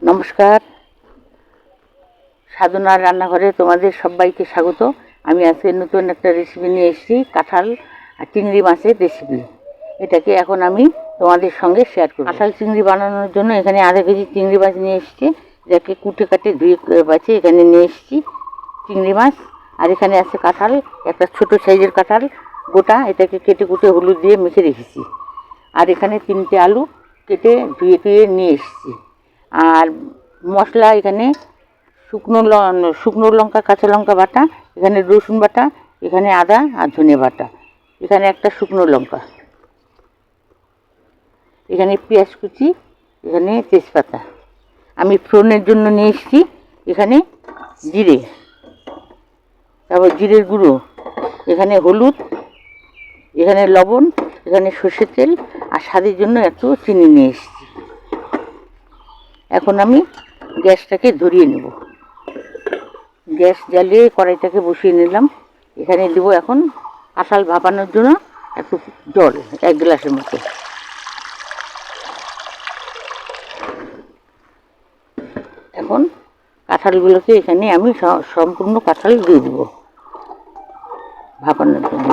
নমস্কার, সাধনার রান্নাঘরে তোমাদের সবাইকে স্বাগত। আমি আজকে নতুন একটা রেসিপি নিয়ে এসেছি, কাঁঠাল আর চিংড়ি মাছের রেসিপি। এটাকে এখন আমি তোমাদের সঙ্গে শেয়ার করব। কাঁঠাল চিংড়ি বানানোর জন্য এখানে আধা কেজি চিংড়ি মাছ নিয়ে এসেছি, যাকে কুটে কাটে ধুয়ে বাছে এখানে নিয়ে এসেছি চিংড়ি মাছ। আর এখানে আছে কাঁঠাল, একটা ছোট সাইজের কাঁঠাল গোটা, এটাকে কেটে কুটে হলুদ দিয়ে মেখে রেখেছি। আর এখানে 3টে আলু কেটে ধুয়ে নিয়ে এসেছি। আর মশলা এখানে শুকনো লঙ্কা, কাঁচা লঙ্কা বাটা, এখানে রসুন বাটা, এখানে আদা আর ধনে বাটা, এখানে একটা শুকনো লঙ্কা, এখানে পেঁয়াজ কুচি, এখানে তেজপাতা। আমি ফোড়নের জন্য নিয়ে এসেছি এখানে জিরে, তারপর জিরের গুঁড়ো, এখানে হলুদ, এখানে লবণ, এখানে সর্ষের তেল আর স্বাদের জন্য একটু চিনি নিয়ে এসেছি। এখন আমি গ্যাসটাকে ধরিয়ে নেব। গ্যাস জ্বালিয়ে কড়াইটাকে বসিয়ে নিলাম। এখানে দেবো এখন কাঁঠাল ভাপানোর জন্য একটু জল, 1 গ্লাসের মতো। এখন কাঁঠালগুলোকে এখানে আমি সম্পূর্ণ কাঁঠাল দিয়ে দেবো ভাপানোর জন্য।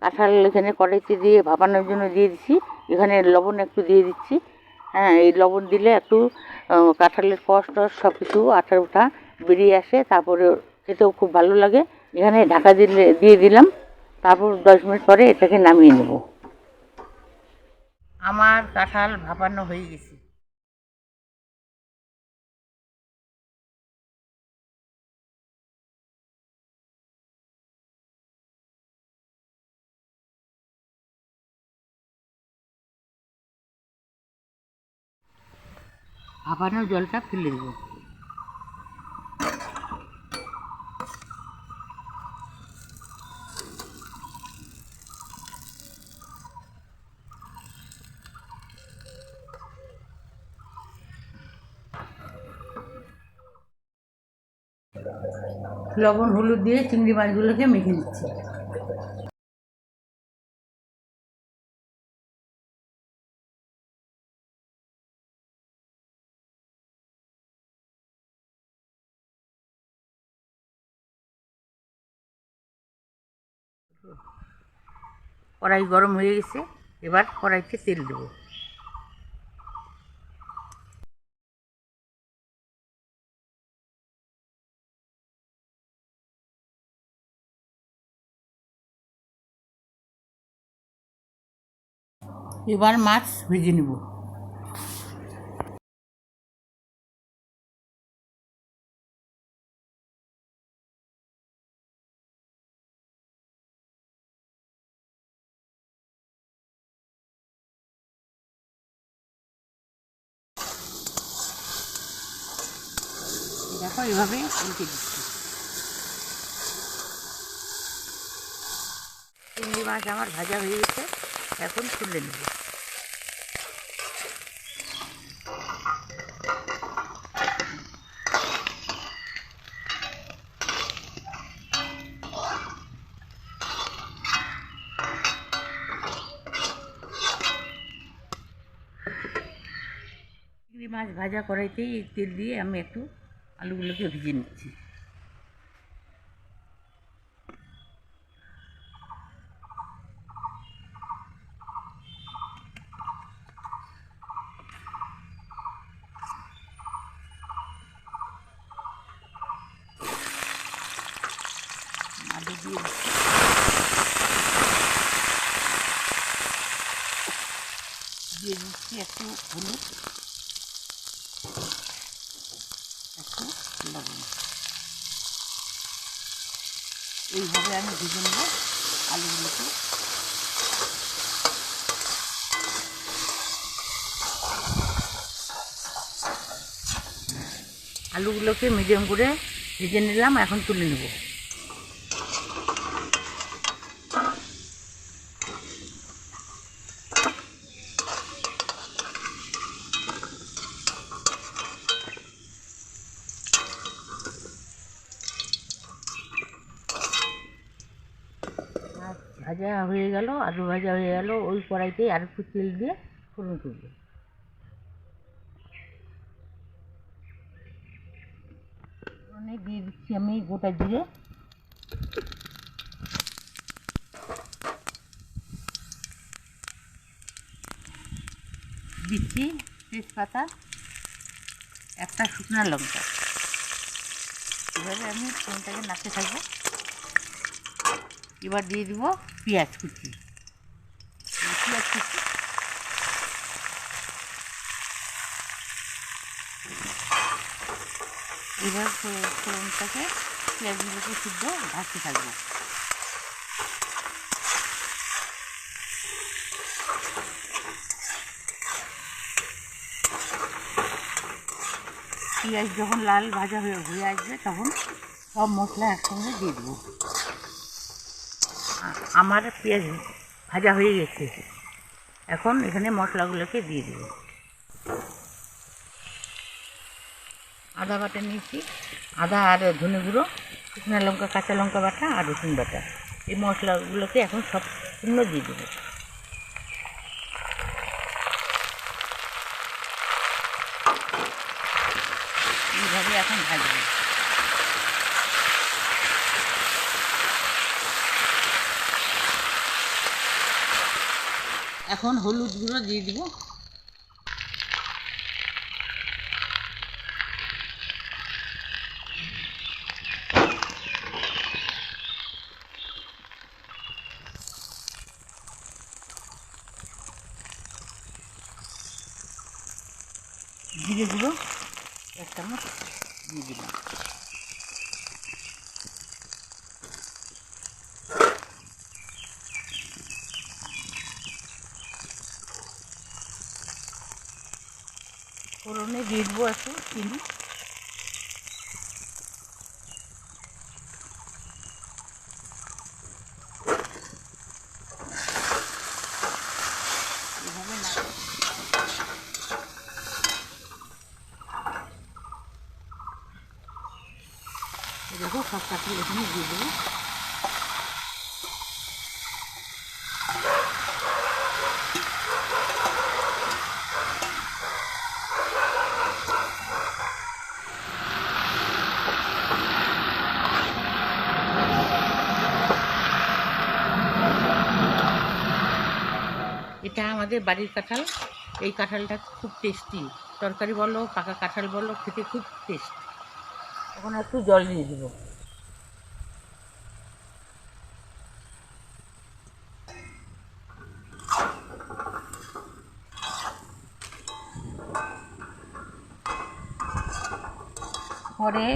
কাঁঠাল এখানে কড়াইতে দিয়ে ভাপানোর জন্য দিয়ে দিচ্ছি। এখানে লবণ একটু দিয়ে দিচ্ছি। হ্যাঁ, এই লবণ দিলে একটু কাঁঠালের কষ টস সব কিছু আঠা উঠা বেরিয়ে আসে, তারপরে খেতেও খুব ভালো লাগে। এখানে ঢাকা দিয়ে দিলাম। তারপর 10 মিনিট পরে এটাকে নামিয়ে নেব। আমার কাঁঠাল ভাপানো হয়ে গেছে। ভাপানো জলটা ফেলে দেবো। লবণ হলুদ দিয়ে চিংড়ি মাছগুলোকে মেখে নিচ্ছি। কড়াই গরম হয়ে গেছে, এবার কড়াইতে তেল দেবো। এবার মাছ ভেজে নেব। দেখো এভাবে উল্টে দিচ্ছি। চিংড়ি মাছ আমার ভাজা হয়ে গেছে, এখন তুলে নেব। চিংড়ি মাছ ভাজা কড়াইতেই তেল দিয়ে আমি একটু আলুগুলোকে ভেজে নিচ্ছি। আলু দিয়ে দিচ্ছি একটু হলুদ, একটু লবণ। এইভাবে আমি ভেজে নেব আলুগুলোকে। আলুগুলোকে মিডিয়াম করে ভেজে নিলাম, এখন তুলে নেব। ভাজা হয়ে গেল, আলু ভাজা হয়ে গেল। ওই কড়াইতেই আর একটু তেল দিয়ে ফোড়ন তুলব। ফোড়নে দিয়ে দিচ্ছি আমি গোটা জিরে, দিচ্ছি তেজপাতা, একটা শুকনো লঙ্কা। এভাবে আমি ফোড়নটাকে নাড়তে থাকবো। এবার দিয়ে দিব পেঁয়াজ কুচি। এবার ফোড়নটাকে পেঁয়াজগুলোকে শুদ্ধ ভাজতে থাকবো। পেঁয়াজ যখন লাল ভাজা হয়ে আসবে তখন সব মশলা একসঙ্গে দিয়ে দেবো। আমার পেঁয়াজ ভাজা হয়ে গেছে, এখন এখানে মশলাগুলোকে দিয়ে দেবো। আদা বাটা নিয়েছি, আদা আর ধনে গুঁড়ো, শুকনো লঙ্কা, কাঁচা লঙ্কা বাটা আর রসুন বাটা। এই মশলাগুলোকে এখন সব শূন্য দিয়ে দেবো। এইভাবে এখন ভাজবো। এখন হলুদ গুঁড়ো দিয়ে দিব। জিরে গুঁড়ো 1 চামচ দিয়ে দিলাম। ফোড়নে দিয়ে দেবো একটু চিনি, এভাবে না দেখো সব কাটি এখানে দিয়ে দেবো। এটা আমাদের বাড়ির কাঁঠাল। এই কাঁঠালটা খুব টেস্টি, তরকারি বলো পাকা কাঁঠাল বলো, খেতে খুব টেস্ট। এখন একটু জল দিয়ে দেবো। পরে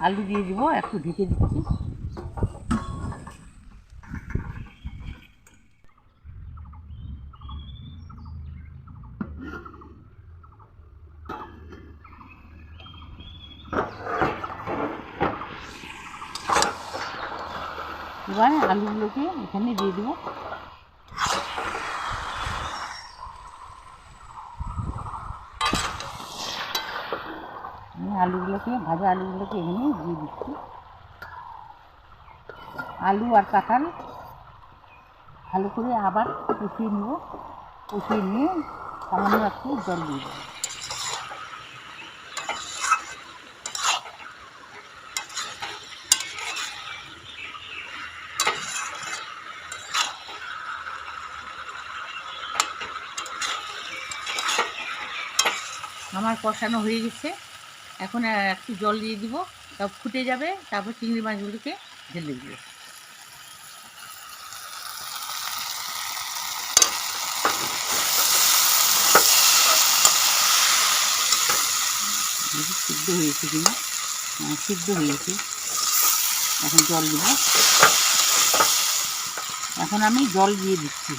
আলু দিয়ে দিব, একটু ঢেকে দিচ্ছি। এবার আলুগুলোকে এখানে দিয়ে দেবো। আমি ভাজা আলুগুলোকে এখানে দিয়ে দিচ্ছি। আলু আর কাঁঠাল ভালো করে আবার কষিয়ে নেব। কষিয়ে নিয়ে সামান্য একটু জল দিয়ে দেবো। আমার কষানো হয়ে গেছে, এখন একটু জল দিয়ে দিব, সব ফুটে যাবে, তারপর চিংড়ি মাছগুলোকে ঢেলে দিব। সিদ্ধ হয়েছে কিনা, সিদ্ধ হয়েছে। এখন জল দিব। এখন আমি জল দিয়ে দিচ্ছি।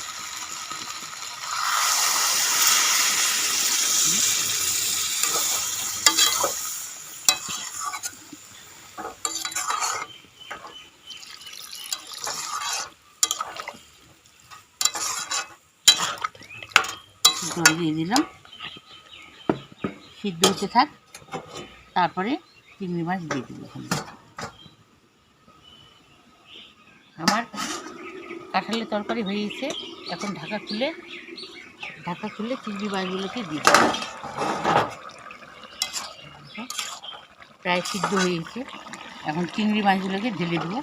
জল দিয়ে দিলাম, সিদ্ধ হতে থাক, তারপরে চিংড়ি মাছ দিয়ে দেবো। আমার কাঁঠালের তরকারি হয়ে গেছে। এখন ঢাকা খুলে চিংড়ি মাছগুলোকে দিই। প্রায় সিদ্ধ হয়ে গেছে। এখন চিংড়ি মাছগুলোকে ঢেলে দেবো।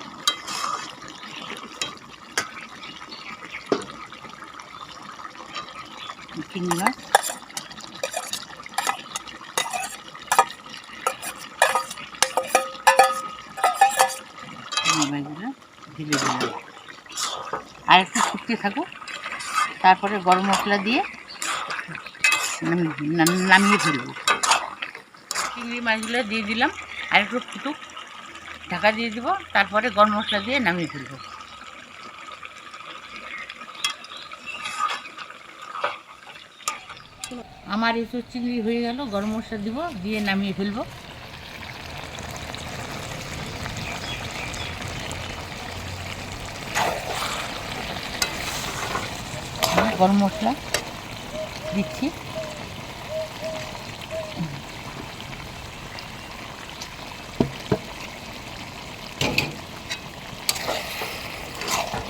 চিংড়ি মাছ মাছগুলো ঢেলে দিলাম। আর একটু ফুটতে থাকুক, তারপরে গরম মশলা দিয়ে নামিয়ে ফেলবো। চিংড়ি মাছগুলো দিয়ে দিলাম, আর একটু ফুটুক, ঢাকা দিয়ে দিব, তারপরে গরম মশলা দিয়ে নামিয়ে ফেলবো। আমার এঁচোড় চিংড়ি হয়ে গেল, গরম মশলা দিব, দিয়ে নামিয়ে ফেলবো। গরম মশলা দিচ্ছি।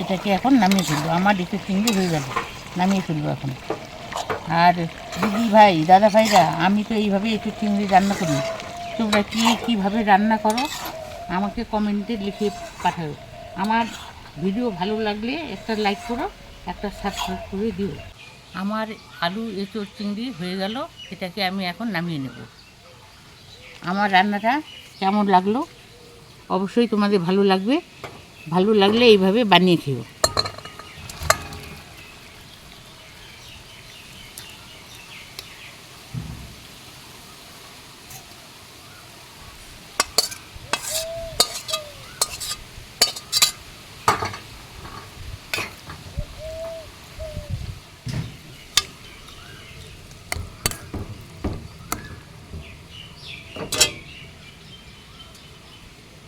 এটাকে এখন নামিয়ে ফেলবো। আমার এঁচোড় চিংড়ি হয়ে গেল, নামিয়ে ফেলবো এখন। আর দিদি ভাই, দাদা ভাইরা, আমি তো এইভাবে এঁচোড় চিংড়ি রান্না করি। তোমরা কীভাবে রান্না করো আমাকে কমেন্টে লিখে পাঠাও। আমার ভিডিও ভালো লাগলে একটা লাইক করো, একটা সাবস্ক্রাইব করে দিও। আমার আলু এঁচোড় চিংড়ি হয়ে গেল, এটাকে আমি এখন নামিয়ে নেব। আমার রান্নাটা কেমন লাগলো অবশ্যই তোমাদের ভালো লাগবে। ভালো লাগলে এইভাবে বানিয়ে খেও।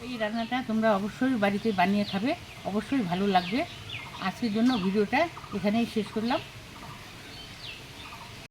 এই রান্নাটা তোমরা অবশ্যই বাড়িতে বানিয়ে খাবে, অবশ্যই ভালো লাগবে। আজকের জন্য ভিডিওটা এখানেই শেষ করলাম।